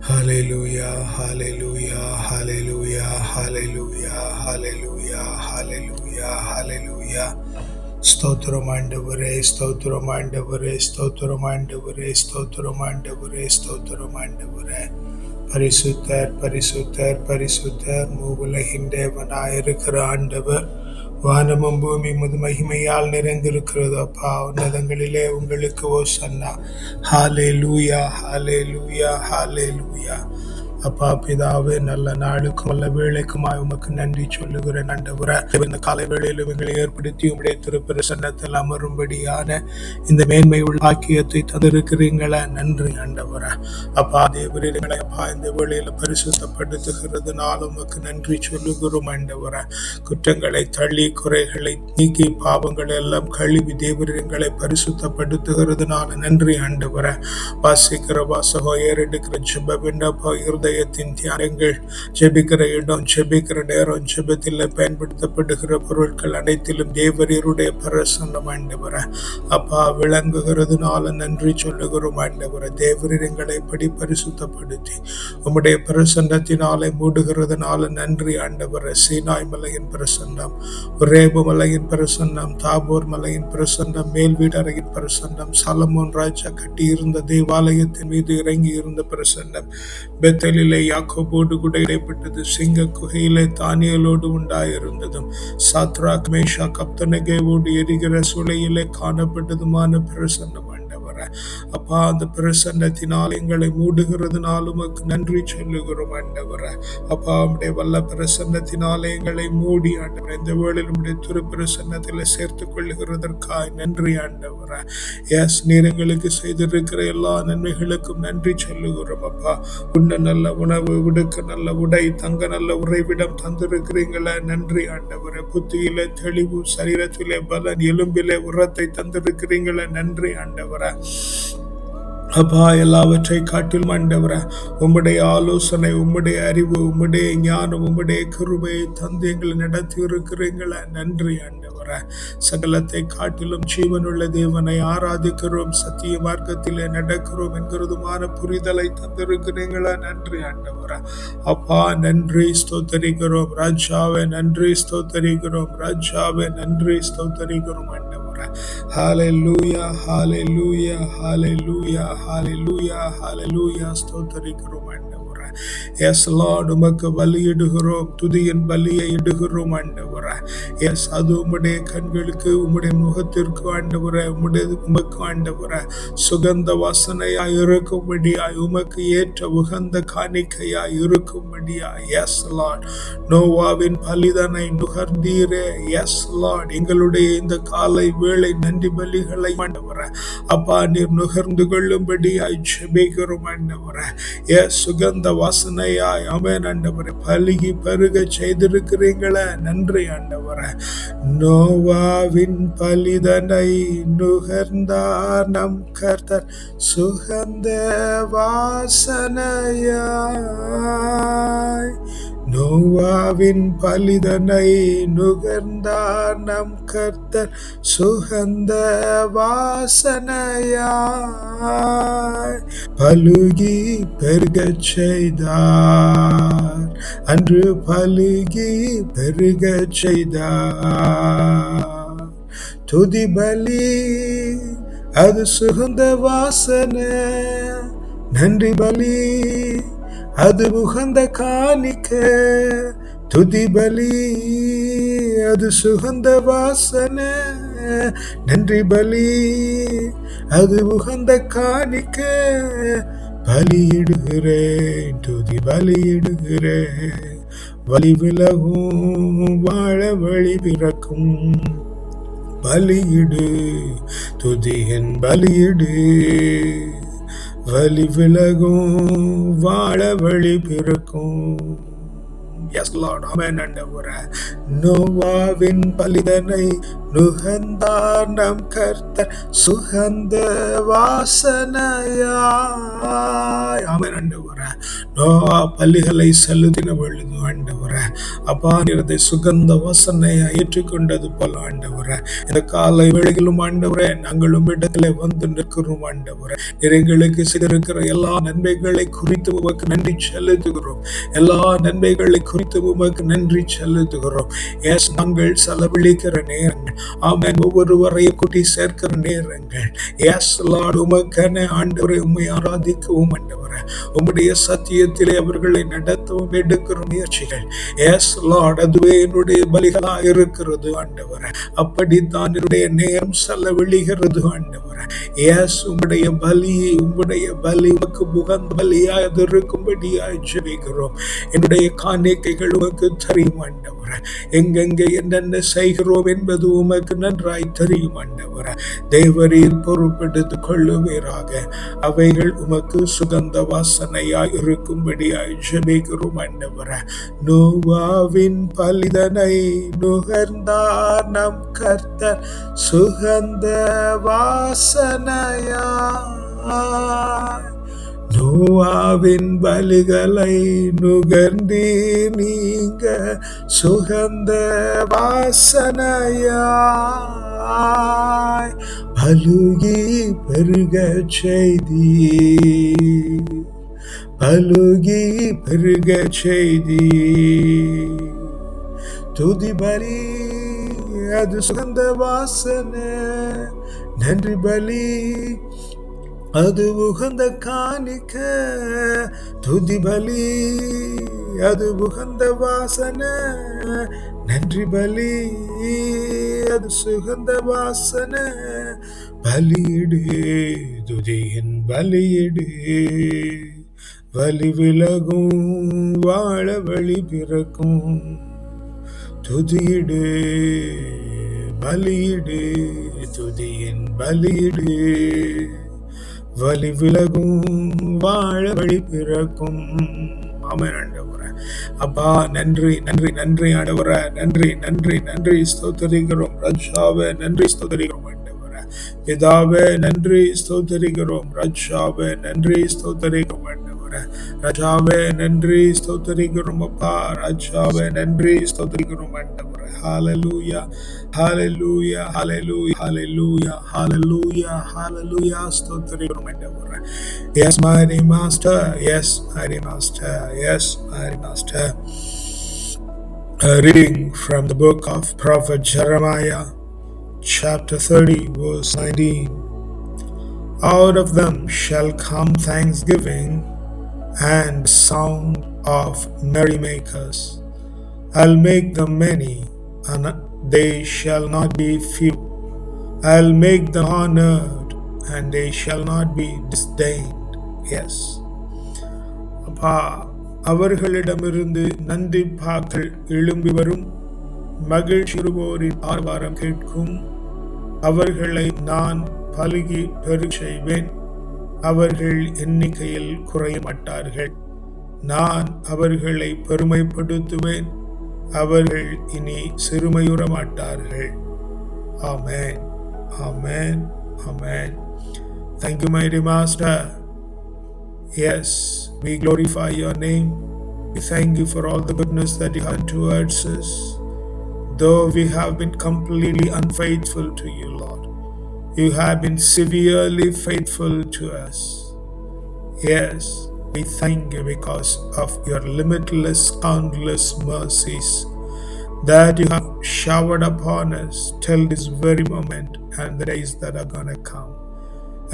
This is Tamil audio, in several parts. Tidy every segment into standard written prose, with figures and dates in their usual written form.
Hallelujah, hallelujah, hallelujah, hallelujah, hallelujah, hallelujah, hallelujah. ஸ்தோத்திரம் ஆண்டவரே, ஸ்தோத்திரம் ஆண்டவரே, ஸ்தோத்திரம் ஆண்டவரே, ஸ்தோத்திரம் ஆண்டவரே, ஸ்தோத்திரம் ஆண்டவரே. பரிசுத்தர், பரிசுத்தர், பரிசுத்தர், மூவுலகின் தேவனாயிருக்கிற ஆண்டவர். வானமும் பூமி முது மகிமையால் நிறைந்திருக்கிறது. அப்பா, உன்னதங்களிலே உங்களுக்கு ஓசன்னா. ஹalleluya, ஹalleluya, ஹalleluya. அப்பா பிதாவே, நல்ல நாளுக்கும் நல்ல வேளைக்குமாய் உமக்கு நன்றி சொல்லுகிறேன் ஆண்டவரே. இந்த காலை வேளையில் எங்களை ஏற்படுத்தி உம்முடைய திருப்பிரசன்னத்தில் அமரும்படியான இந்த மேன்மை உள்ள பாக்கியத்தை தந்திருக்கிறீங்களா, நன்றி ஆண்டவரே. அப்பா தேவரே, எங்களை அப்பா இந்த வேளையில் பரிசுத்தப்படுத்துகிறதுனால உமக்கு நன்றி சொல்லுகிறோம் ஆண்டவரே. குற்றங்களை தள்ளி, குறைகளை நீக்கி, பாவங்களை எல்லாம் கழுவி தேவரே எங்களை பரிசுத்தப்படுத்துகிறதுனால நன்றி ஆண்டவரே. வாசிக்கிற வாசகம், ஏறெடுக்கிற ஜெப விண்ணப்ப இருதயத்தின் தியானங்கள், ஜெபிக்கிற இடம், ஜெபிக்கிற நேரம், ஜெபத்தில் பயன்படுத்தப்படுகிற பொருட்கள் அனைத்திலும் தேவரீருடைய பிரசன்னம் ஆண்டவரே. அப்பா விளங்குகிறதுனால நன்றி சொல்லுகிறோம் ஆண்டவரே. தேவரீர் எங்களை இப்படி பரிசுத்தப்படுத்தி உம்முடைய பிரசன்னத்தினாலே மூடுகிறதுனால நன்றி ஆண்டவரே. சீனாய் மலையின் பிரசன்னம், ரேபு மலையின் பிரசன்னம், தாபோர் மலையின் பிரசன்னம், மேல் வீடறையின் பிரசன்னம், சாலமோன் ராஜா கட்டி இருந்த தேவாலயத்தின் மீது இறங்கி இருந்த பிரசன்னம், பெத்தலிலே யாக்கோபோடு கூட இடைப்பட்டது, சிங்க குகையிலே தானியலோடு உண்டாயிருந்ததும், சாத்ராக் மேஷாக் அப்தனகேவோடு எரிகிற சூளையிலே காணப்பட்டதுமான பிரசன்னம் ஆண்டவரே. அப்பா, அந்த பிரசன்னத்தினால் எங்களை மூடுகிறதுனால உமக்கு நன்றி சொல்லுகிறோம் ஆண்டவரே. அப்பா, உம்முடைய வல்ல பிரசன்னத்தினாலே எங்களை மூடி ஆண்டவரே இந்த வேளையில் உம்முடைய திரு பிரசன்னத்தில் சேர்த்துக் கொள்ளுகிறதற்காய் நன்றி ஆண்டவரே. எஸ், நீர் எங்களுக்கு செய்திருக்கிற எல்லா நன்மைகளுக்கும் நன்றி சொல்லுகிறோம் அப்பா. உண்ண நல்ல உணவு, உடுக்க நல்ல உடை, தங்க நல்ல உறைவிடம் தந்திருக்கிறீங்களே, நன்றி ஆண்டவரே. புத்தியிலே தெளிவு, சரீரத்திலே பலன், எலும்பிலே உரத்தை தந்திருக்கிறீங்களே, நன்றி ஆண்டவரே. அப்பா, எல்லாவற்றை காட்டிலும் ஆண்டவரே உம்முடைய ஆலோசனை, உம்முடைய அறிவு, உம்முடைய ஞானம், உம்முடைய கிருபையை தந்து எங்களை நடத்தி இருக்கிறீங்களே, நன்றி ஆண்டவரே. சகலத்தை காட்டிலும் ஜீவனுள்ள தேவனை ஆராதிக்கிறோம், சத்திய மார்க்கத்திலே நடக்கிறோம் என்கிறதுமான புரிதலை தந்திருக்கிறீங்களே, நன்றி ஆண்டவரே. அப்பா நன்றி, ஸ்தோத்தரிக்கிறோம் ராஜாவே, நன்றி ஸ்தோத்தரிக்கிறோம் ராஜாவே, நன்றி ஸ்தோத்தரிக்கிறோம் ஆண்டவரே. ஹalleluya, ஹalleluya, ஹalleluya, ஹalleluya, ஹalleluya, ஸ்தோத்தரிக்கிறோம் ஆண்டவரே. எஸ் லார்ட், உமக்கு பலியிடுகிறோம், துதியின் பலியை இடுகிறோம் ஆண்டவரே. எஸ், அது உம்முடைய கண்களுக்கு, உம்முடைய முகத்திற்கு ஆண்டவரே, உமக்கு ஆண்டவரே சுகந்த வாசனையாய் இருக்கும்படியாய், உமக்கு ஏற்ற உகந்த காணிக்கையாய் இருக்கும்படியாய். எஸ் லார்ட், நோவாவின் பலிதனை நுகர்ந்தீரே. எஸ் லார்ட், எங்களுடைய இந்த காலை வேளை நன்றி பலிகளை ஆண்டவரே அப்பா நீர் நுகர்ந்து கொள்ளும்படியாய் ஜெபிக்கிறோம் ஆண்டவரே. எஸ், சுகந்த வாசனையாய் ஆமென் ஆண்டவரே பலுகி பருக செய்திருக்கிறீங்களே, நன்றி ஆண்டவரே. நோவாவின் பலிதனை நுகர்ந்தார் நம் கர்த்தர் சுகந்த வாசனையாய். நோவாவின் பலிதனை நுகர்ந்தார் நம் கர்த்தர் சுகந்த வாசனையாய். பலுகி பெருகச் செய்தார், அன்று பலுகி பெருகச் செய்தார். துதி பலி அது சுகந்த வாசனை, நன்றி பலி அது உகந்த காணிக்க. துதி பலி அது சுகந்த வாசனை, நன்றி பலி அது உகந்த காணிக்க. பலியிடுகிறேன், துதி பலியிடுகிறேன், வலி விலகும், வாழ வழி பிறக்கும். பலியிடு, துதியின் பலியிடு, வலி விலகும், வாழ வழி பிறக்கும். எஸ் லார்ட், ஆமென் ஆண்டவரே. நோவாவின் பலிதனை நுகர்ந்தார் நம் கர்த்தர் சுகந்த வாசனையாய். ஆமென் ஆண்டவரே. பலிகளை செலுத்தின பொழுது ஆண்டவரே அப்பா நீர் அதை சுகந்த வாசனையை ஏற்றுக்கொண்டது போல ஆண்டவரே இந்த காலை வேளையிலும் ஆண்டவரே நாங்களும் இடத்துல வந்து நிற்கிறோம் ஆண்டவரே நீர் எங்களுக்கு செய்திருக்கிற எல்லா நன்மைகளை குறித்து உமக்கு நன்றி செலுத்துகிறோம். எல்லா நன்மைகளை குறித்து உமக்கு நன்றி செலுத்துகிறோம். எஸ் நாங்கள் செலவழிக்கிற நேரங்கள் ஆமென் ஒவ்வொருவரையும் கூட்டி சேர்க்கிற நேரங்கள் எஸ் லார்ட் உமக்கென ஆண்டவரை உம்மை ஆராதிக்கவும் ஆண்டவரே உம்முடைய சத்தியத்திலே அவர்களை நடத்தவும் எடுக்கிற முயற்சிகள் எஸ் லார்ட் அதுவே என்னுடைய பலிகளாக இருக்கிறது ஆண்டவரே. அப்படித்தான் என்னுடைய நேரம் செலவழிகிறது ஆண்டவரே. எஸ் உம்முடைய பலி உமக்கு உகந்த பலியாய் இருக்கும்படியாய் ஜெபிக்கிறோம். என்னுடைய காணிக்கைகள் உமக்கு தெரியும் ஆண்டவரே. எங்கெங்கே என்னென்ன செய்கிறோம் என்பது உமக்கு நன்றாய் தெரியும் ஆண்டவரே. தேவரீர் பொறுப்பெடுத்துக் கொள்ளுவீராக. அவைகள் உமக்கு சுகந்த வாசனையாய் இருக்கும்படியாய் ஜெபிக்கிறோம் ஆண்டவரே. நோவாவின் பலிதனை நுகர்ந்தார் நம் கர்த்தர் சுகந்த வாசனையாய். நோவாவின் பலிகளை நுகர்ந்தீ நீங்க சுகந்த வாசனையாய் பலுகி பெருக செய்தி பலுகி பெருக செய்தி. துதி பலி அது சுகந்த வாசனை, நன்றி பலி அது உகந்த காணிக்க. துதி பலி அது உகந்த வாசனை, நன்றி பலி அது சுகந்த வாசனை. பலியிடு துதியின் பலியிடு, வலி விலகும் வாழ வழி பிறக்கும். துதியிடு பலியிடு துதியின் பலியிடு, வலி விலகும் வாழ வழி பிறக்கும். ஆமென் ஆண்டவரே. அப்பா நன்றி நன்றி நன்றி ஆண்டவரே. நன்றி நன்றி நன்றி ஸ்தோத்திரிக்கிறோம் ராஜாவே. நன்றி ஸ்தோத்திரிக்கிறோம் ஆண்டவரே. பிதாவே நன்றி ஸ்தோத்திரிக்கிறோம். ராஜாவே நன்றி ஸ்தோத்திரிக்கிறோம் ஆண்டவரே. ராஜாவே நன்றி ஸ்தோத்திரிக்கிறோம் அப்பா. ராஜாவே நன்றி ஸ்தோத்திரிக்கிறோம் ஆண்டவரே. ஹalleluya hallelujah hallelujah hallelujah hallelujah hallelujah ஸ்தோத்திரிக்கிறோம் ஆண்டவரே. Yes mighty master, yes mighty master, yes mighty master. Reading from the book of prophet Jeremiah chapter 30 verse 19. Out of them shall come thanksgiving and sound of merrymakers. I'll make them many, and they shall not be few. I'll make them honored, and they shall not be disdained. Yes. அப்பா அவர்களிடமிருந்து நன்றி பாக்கள் எழும்பி வரும், மகிழ்ச்சியுறுவோரின் ஆர்வாரம் கேட்கும். அவர்களை நான் பலுகி பெருக செய்வேன், அவர்கள் எண்ணிக்கையில் குறைய மாட்டார்கள். நான் அவர்களை பெருமைப்படுத்துவேன், அவர்கள் இனி சிறுமையுற மாட்டார்கள். ஆமென் ஆமென் ஆமென். Thank you mighty master. Yes, we glorify your name. We thank you for all the goodness that you have towards us. Though we have been completely unfaithful to you, Lord, you have been severely faithful to us. Yes, we thank you because of your limitless, countless mercies that you have showered upon us till this very moment and the days that are going to come.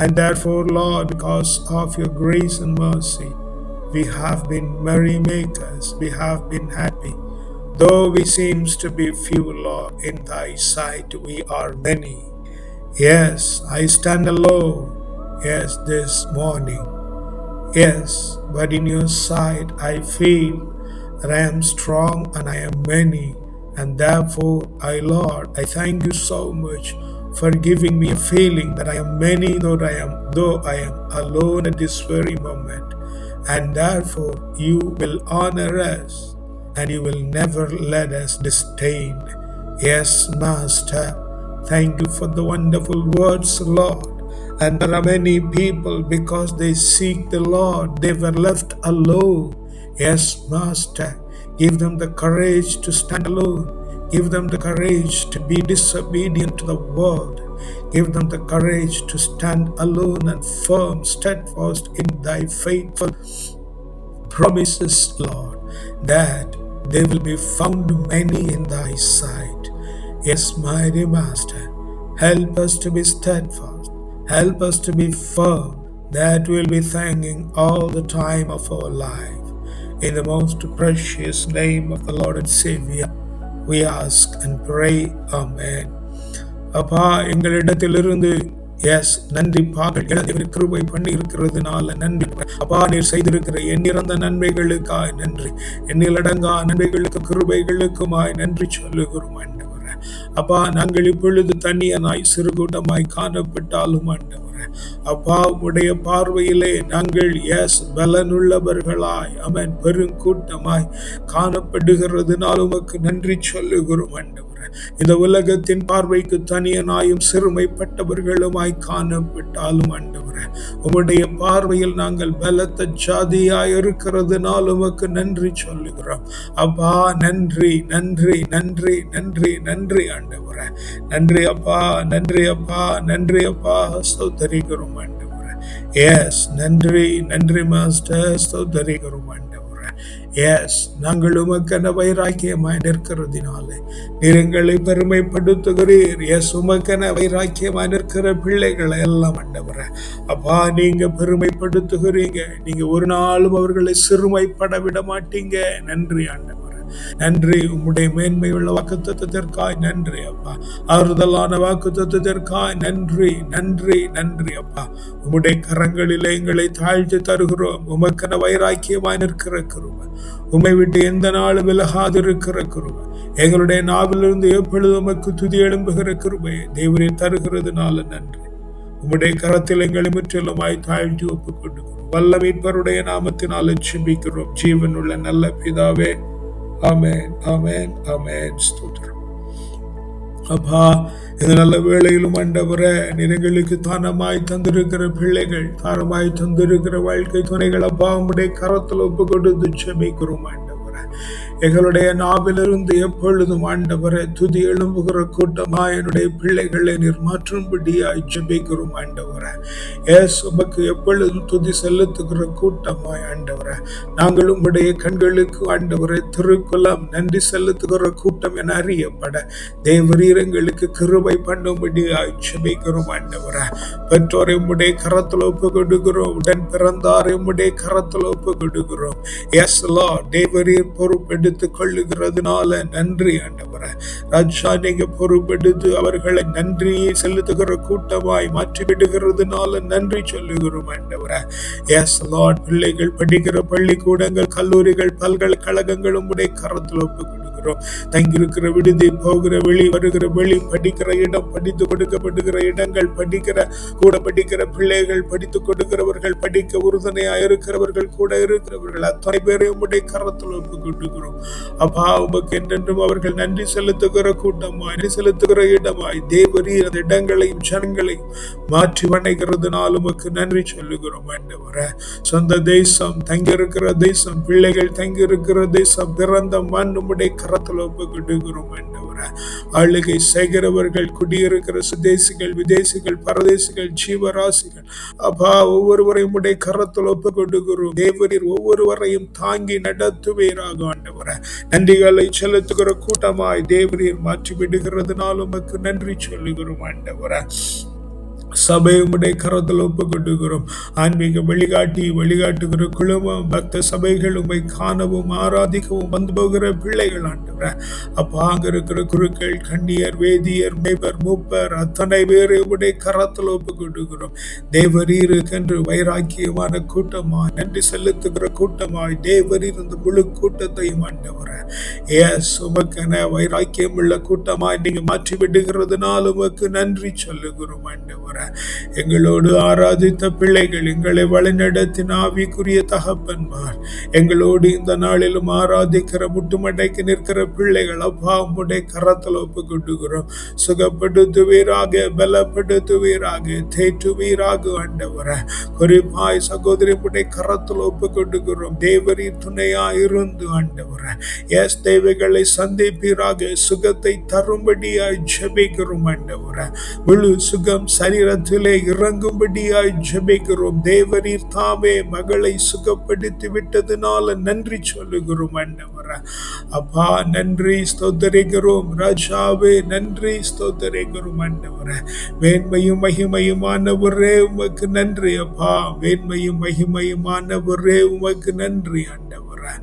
And therefore, Lord, because of your grace and mercy, we have been merry makers, we have been happy. Though we seems to be few, Lord, in thy sight we are many. Yes, I stand alone, yes, this morning. Yes, but in your sight I feel that I am strong and I am many. And therefore, Lord, I thank you so much for giving me a feeling that I am many, though I am alone at this very moment. And therefore, you will honor us and you will never let us disdain. Yes, Master, thank you for the wonderful words, Lord, And there are many people, because they seek the Lord, they were left alone. Yes, Master, give them the courage to stand alone. Give them the courage to be disobedient to the word. Give them the courage to stand alone and firm, steadfast in thy faithful promises, Lord, that they will be found many in thy sight. Yes, mighty Master, help us to be steadfast. Help us to be firm, that we'll be thanking all the time of our life. In the most precious name of the Lord and Savior, we ask and pray. Amen. அப்பா, எங்களிடத்திலிருந்து நன்றி பாக்கள் கிருபை பண்ணி இருக்கிறதுனால நன்றி அப்பா. நீர் செய்திருக்கிற எண்ணிறந்த நன்மைகளுக்காய் நன்றி. எண்ணிலடங்கா நன்மைகளுக்கு கிருபைகளுக்குமாய் நன்றி சொல்லுகிறோம் ஆண்டவரே. அப்பா, நாங்கள் இப்பொழுது தனியனாய் சிறு கூட்டமாய் காணப்பட்டாலும் ஆண்டவரே, அப்பா, உடைய பார்வையிலே நாங்கள் பலனுள்ளவர்களாய் பெருங்கூட்டமாய் காணப்படுகிறதுனால உமக்கு நன்றி சொல்லுகிறோம் ஆண்டவரே. இந்த உலகத்தின் பார்வைக்கு தனியனாயும் சிறுமைப்பட்டவர்களுமாய் காணப்பட்டாலும் ஆண்டவரே, உம்முடைய பார்வையில் நாங்கள் பலத்த ஜாதியாய் இருக்கிறதுனால உமக்கு நன்றி சொல்லுகிறோம் அப்பா. நன்றி நன்றி நன்றி நன்றி நன்றி ஆண்டவரே. நன்றி அப்பா, நன்றி அப்பா, நன்றி அப்பா. ஸ்தோத்திரிக்கிறோம் ஆண்டவரே. நன்றி நன்றி மாஸ்டர், ஸ்தோத்திரிக்கிறோம் ஆண்டவரே. நாங்கள் உமக்கென வைராக்கியமாய் நிற்கிறதினாலே நீர் எங்களை பெருமைப்படுத்துகிறீர். உமக்கென வைராக்கியமாய் நிற்கிற பிள்ளைகளை எல்லாம் ஆண்டவரே, அப்பா, நீங்க பெருமைப்படுத்துகிறீங்க. நீங்க ஒரு நாளும் அவர்களை சிறுமைப்பட விட மாட்டீங்க. நன்றி ஆண்டவரே. நன்றி. உம்முடைய மேன்மையுள்ள வாக்குத்தத்தத்திற்காய் நன்றி அப்பா. ஆறுதலான வாக்குத்தத்தத்திற்காய் நன்றி நன்றி நன்றி அப்பா. உம்முடைய கரங்களிலே எங்களை தாழ்த்தி தருகிறோம். உமக்கென வைராக்கியமாய் நிற்கிற கிருபை, உம்மை விட்டு எந்த நாளும் விலகாதிருக்கிற கிருபை, எங்களுடைய நாவிலிருந்து எப்பொழுது உமக்கு துதி எழும்புகிற கிருபை தேவரே தருகிறதுனால நன்றி. உம்முடைய கரத்தில் எங்களை முற்றிலுமாய் தாழ்த்தி ஒப்புக் கொண்டுகிறோம். வல்ல மீட்பருடைய நாமத்தினால் ஜெபிக்கிறோம் ஜீவனுள்ள நல்ல பிதாவே. ஆமென், ஆமென், ஆமென். ஸ்தோத்திரம் அப்பா. இந்த நல்ல வேளையிலும் ஆண்டவரே, எங்களுக்கு தானமாய் தந்திருக்கிற பிள்ளைகள், தானமாய் தந்திருக்கிற வாழ்க்கை துணைகள் அப்பா, உம்முடைய கரத்தில் ஒப்பு கொடுத்து ஜெபிக்கிறோம் ஆண்டவரே. எங்களுடைய நாவிலிருந்து எப்பொழுதும் ஆண்டவரே துதி எழும்புகிற கூட்டமாய் என்னுடைய பிள்ளைகளை நீர் மாற்றும்படியாய் ஜெபிக்கிறோம் ஆண்டவரே. உமக்கு எப்பொழுதும் துதி செலுத்துகிற கூட்டமாய் ஆண்டவரே, நாங்கள் உம்முடைய கண்களுக்கு ஆண்டவரே திருக்குலம் நன்றி செலுத்துகிற கூட்டம் என அறியப்பட தேவரீர் எங்களுக்கு கிருபை பண்ணும்படியாய் ஜெபிக்கிறோம் ஆண்டவரே. பெற்றோரை உம்முடைய கரத்தில் ஒப்பு கொடுக்கிறோம். உடன் பிறந்தாரை உம்முடைய கரத்தில் ஒப்பு கொடுக்கிறோம். தேவரீர் பொறுப்பெடுத்துக் கொள்ளுகிறதுனால நன்றி ஆண்டவரே. ராஜா, நீங்க பொறுப்பெடுத்து அவர்களை நன்றி செலுத்துகிற கூட்டமாய் மாற்றி விடுகிறதுனால நன்றி சொல்லுகிறோம் ஆண்டவரே. பிள்ளைகள் படிக்கிற பள்ளிக்கூடங்கள், கல்லூரிகள், பல்கலைக்கழகங்கள் உம்முடைய கரத்தில் ஒப்பு கொடுக்கிறோம். தங்கியிருக்கிற விடுதி, போகிற வெளி, வருகிற வெளி, படிக்கிற இடம், படித்து கொடுக்கப்படுகிற இடங்கள், படிக்கிற பிள்ளைகள், படித்துக் கொடுக்கிறவர்கள், படிக்க உறுதுணையா இருக்கிறவர்கள், கூட இருக்கிறவர்கள் அத்தனை பேரை உம்முடைய கரத்தில் ஒப்பு கொடுக்கிறோம் அப்பா. உமக்கு என்றென்றும் அவர்கள் நன்றி செலுத்துகிற கூட்டமாய், நன்றி செலுத்துகிற இடமாய் தேவரீர் அந்த இடங்களையும் ஜனங்களையும் மாற்றி வணைகிறதுனால உமக்கு நன்றி சொல்லுகிறோம் ஆண்டவரே. சொந்த தேசம், தங்கியிருக்கிற தேசம், பிள்ளைகள் தங்கியிருக்கிற தேசம், பிறந்த மண் உம்முடைய கரத்தில் ஒப்பு கொடுக்கிறோம் ஆண்டவரே. ஆளுகை செய்கிறவர்கள், குடியிருக்கிற சுதேசிகள், விதேசிகள், பரதேசிகள், ஜீவராசிகள் அப்பா, ஒவ்வொருவரையும் உடைய கரத்தில் ஒப்பு கொடுக்கிறோம். தேவரீர் ஒவ்வொருவரையும் தாங்கி நடத்துவீராக ஆண்டவரே. நன்றிகளை செலுத்துகிற கூட்டமாய் தேவரீர் மாற்றி விடுகிறதுனால உமக்கு நன்றி சொல்லுகிறோம் ஆண்டவரே. சபை உம்முடைய கரத்தில் ஒப்பு கொடுக்கிறோம். ஆன்மீக வழிகாட்டுகிற குழுமம், பக்த சபைகள் உம்மை காணவும் ஆராதிக்கவும் வந்து போகிற பிள்ளைகள் ஆண்டவரே. அப்பா, அங்க இருக்கிற குருக்கள், கண்ணியர், வேதியர், மேய்ப்பர், மூப்பர் அத்தனை பேரை உம்முடைய கரத்தில் ஒப்பு கொடுக்கிறோம். தேவரீருக்கென்று வைராக்கியமான கூட்டமாய், நன்றி செலுத்துகிற கூட்டமாய் தேவரீர் இந்த முழு கூட்டத்தையும் ஆண்டவரே உமக்கென வைராக்கியம் உள்ள கூட்டமாய் நீங்க மாற்றி விடுகிறதுனால உமக்கு நன்றி சொல்லுகிறோம் ஆண்டவரே. ஆண்டவரே. எங்களோடு ஆராதித்த பிள்ளைகள், எங்களை வழிநடத்தின ஆவிக்குரிய தகப்பன்மார், எங்களோடு இந்த நாளிலும் ஆராதிக்கிற முட்டுமடைக்கு நிற்கிற பிள்ளைகள் அப்பா உம்முடைய கரத்தில் ஒப்பு கொண்டுகிறோம். சுகப்படுத்துவீராக, பலப்படுத்துவீராக, தேற்றுவீராக ஆண்டவரே. குறிப்பாய் சகோதரி உம்முடைய கரத்தில் ஒப்பு கொண்டுகிறோம். தேவரீர் துணையா இருந்து ஆண்டவரே எஸ் தேவைகளை சந்திப்பீராக, சுகத்தை தரும்படியாய் ஜெபிக்கிறோம் ஆண்டவரே. முழு சுகம் சரீரத்திலே இறங்கும்படியாய் ஜெபிக்கிறோம். தேவரீர் தாமே மகளை சுகப்படுத்தி விட்டதுனால நன்றி சொல்லுகிறோம் ஆண்டவரே. அப்பா நன்றி ஸ்தோத்தரிக்கிறோம். ராஜாவே நன்றி ஸ்தோத்தரிக்கிறோம் ஆண்டவரே. மேன்மையும் மகிமையுமானவரே உமக்கு நன்றி அப்பா. மேன்மையும் மகிமையுமானவரே உமக்கு நன்றி ஆண்டவரே.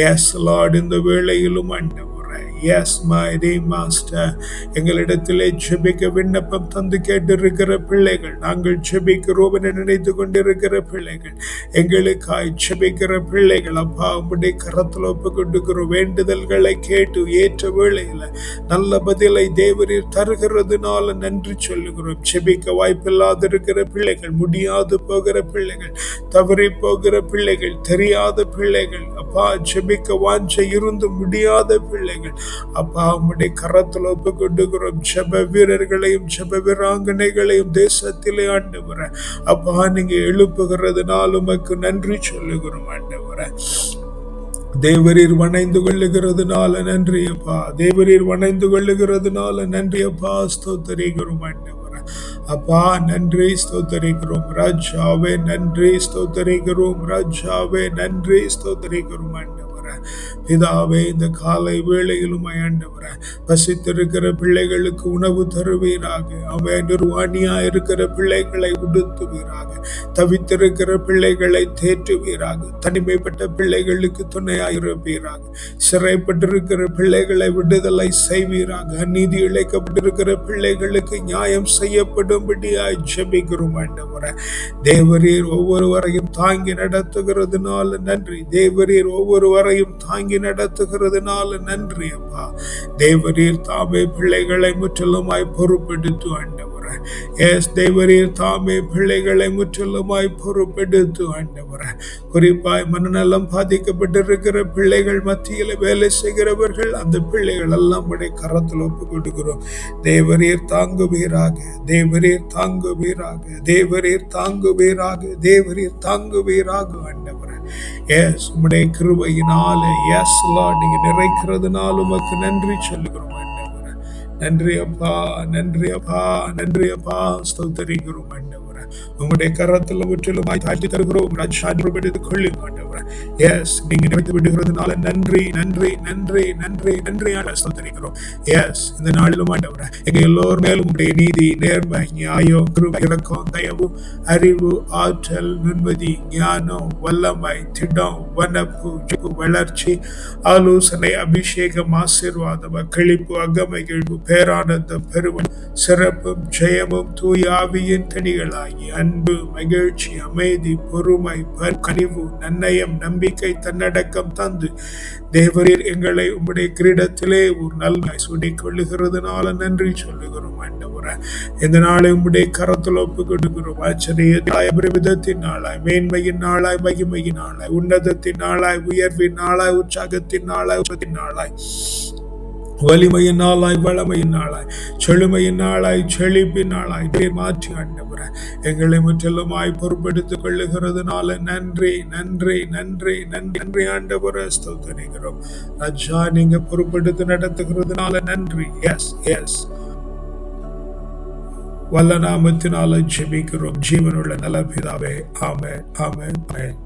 எஸ் லார்ட், இந்த வேளையிலும் ஆண்டவரே எஸ் மை மாஸ்டர், எங்களிடத்திலே ஜெபிக்க விண்ணப்பம் தந்து கேட்டிருக்கிற பிள்ளைகள், நாங்கள் ஜெபிக்கிறோம் என நினைத்து கொண்டிருக்கிற பிள்ளைகள், எங்களுக்காய் ஜெபிக்கிற பிள்ளைகள் அப்பா உம்முடைய கரத்தில் ஒப்பு கொண்டுக்கிறோம். வேண்டுதல்களை கேட்டு ஏற்ற வேளையில நல்ல பதிலை தேவரீர் தருகிறதுனால நன்றி சொல்லுகிறோம். ஜெபிக்க வாய்ப்பில்லாத இருக்கிற பிள்ளைகள், முடியாது போகிற பிள்ளைகள், தவறி போகிற பிள்ளைகள், தெரியாத பிள்ளைகள் அப்பா, ஜெபிக்க வாஞ்சை இருந்து முடியாத பிள்ளைகள் அப்பா உம்முடைய கரத்தில் ஒப்பு கொண்டுகிறோம். ஜெப வீரர்களையும் ஜெப வீராங்கனைகளையும் தேசத்திலே ஆண்டவரே அப்பா நீங்க எழுப்புகிறதுனால உமக்கு நன்றி சொல்லுகிறோம் ஆண்டவரே. தேவரீர் வணைந்து கொள்ளுகிறதுனால நன்றி அப்பா. தேவரீர் வணைந்து கொள்ளுகிறதுனால நன்றி அப்பா. ஸ்தோத்தரிக்கிறோம் ஆண்டவரே. அப்பா நன்றி ஸ்தோத்தரிக்கிறோம். ராஜாவே நன்றி ஸ்தோத்தரிக்கிறோம். ராஜாவே நன்றி ஸ்தோத்தரிக்கிறோம் ஆண்டவரே. பிதாவே இந்த காலை வேளையிலும் ஆண்டவரே பசித்திருக்கிற பிள்ளைகளுக்கு உணவு தருவீராக. அவன் நிர்வாணியா இருக்கிற பிள்ளைகளை உடுத்துவீராக. தவித்திருக்கிற பிள்ளைகளை தேற்றுவீராக. தனிமைப்பட்ட பிள்ளைகளுக்கு துணையாயிருப்பீராக. சிறைப்பட்டிருக்கிற பிள்ளைகளை விடுதலை செய்வீராக. அநீதி இழைக்கப்பட்டிருக்கிற பிள்ளைகளுக்கு நியாயம் செய்யப்படும்படியாய் ஜெபிக்கிறோம் ஆண்டவரே. தேவரீர் ஒவ்வொருவரையும் தாங்கி நடத்துகிறதுனால நன்றி. தேவரீர் ஒவ்வொருவரையும் தாங்கி நடத்துகிறதுனால நன்றி அப்பா. தேவரீர் தாமே பிள்ளைகளை முற்றிலுமாய் பொறுப்பெடுத்து ஆண்டவரே. எஸ் தேவரீர் தாமே பிள்ளைகளை முற்றிலுமாய் பொறுப்பெடுத்து ஆண்டவரே. குறிப்பாய் மனநலம் பாதிக்கப்பட்டிருக்கிற பிள்ளைகள் மத்தியில் வேலை செய்கிறவர்கள், அந்த பிள்ளைகள் எல்லாம் உடைய கரத்தில் ஒப்பு கொடுக்கிறோம். தேவரீர் தாங்குவீராக. தேவரீர் தாங்குவீராக. தேவரீர் தாங்குவீராக. தேவரீர் தாங்குவீராக ஆண்டவரே. எஸ் உம்முடைய கிருபையினால எஸ் லார்ட் நீங்க நிறைக்கிறதுனால உமக்கு நன்றி சொல்லுகிறோம் ஆண்டவரே. நன்றி அப்பா, நன்றி அப்பா, நன்றி அப்பா. ஸ்தோத்தரிக்கிறோம் ஆண்டவரே. உங்களுடைய கரத்தில் முற்றிலுமாய் தாழ்த்தி தருகிறோம். ராஜ்யத்தை கொள்ளும் ஆண்டவரே. எஸ் நீங்க நிறைத்து விடுகிறதுனால நன்றி நன்றி நன்றி நன்றி நன்றி ஸ்தோத்தரிக்கிறோம். எஸ் இந்த நாளிலும் ஆண்டவரே எங்க எல்லோர் மேலும் உடைய நீதி, நேர்மை, நியாயம், கிருபை, இரக்கம், தயவு, அறிவு, ஆற்றல், நுண்மதி, ஞானம், வல்லமை, திடம், வனப்பு, வளர்ச்சி, ஆலோசனை, அபிஷேகம், ஆசீர்வாதம், அக்களிப்பு, அகமகிழ்வு, பேரானந்தம், பெருவன், சிறப்பும், ஜெயமும், தூய ஆவியின் கனிகளாகி அன்பு, மகிழ்ச்சி, அமைதி, பொறுமை, கனிவு, நன்னயம், நம்பிக்கை, தன்னடக்கம் தந்து தேவரீர் எங்களை உம்முடைய கிரீடத்திலே ஒரு நல்காய் சூடிக் கொள்ளுகிறதுனால நன்றி சொல்லுகிறோம் ஆண்டவரே. இந்த நாளை உம்முடைய கரத்தில் ஒப்பு கொடுக்கிறோம். ஆச்சரியத்தாய், அபரிமிதத்தின் நாளாய், மேன்மையின் நாளாய், மகிமையின் நாளாய், உன்னதத்தின் நாளாய், உயர்வின் நாளாய், உற்சாகத்தின் நாளாய், நாளாய், வலிமையின் நாளாய், வளமையின் நாளாய், செழுமையின் நாளாய், செழிப்பின் நாளாய் மாற்றி ஆண்டவரே எங்களை முற்றிலுமாய் பொறுப்பெடுத்துக் கொள்ளுகிறதுனால நன்றி நன்றி நன்றி நன்றி நன்றி ஆண்டவரே. ஸ்தோத்திரிக்கிறோம் ராஜா. நீங்க பொறுப்பெடுத்து நடத்துகிறதுனால நன்றி. எஸ் எஸ் வல்ல நாமத்தினால ஜெபிக்கிறோம் ஜீவனுள்ள நல்ல பிதாவே. ஆமென் ஆமென் ஆமென்.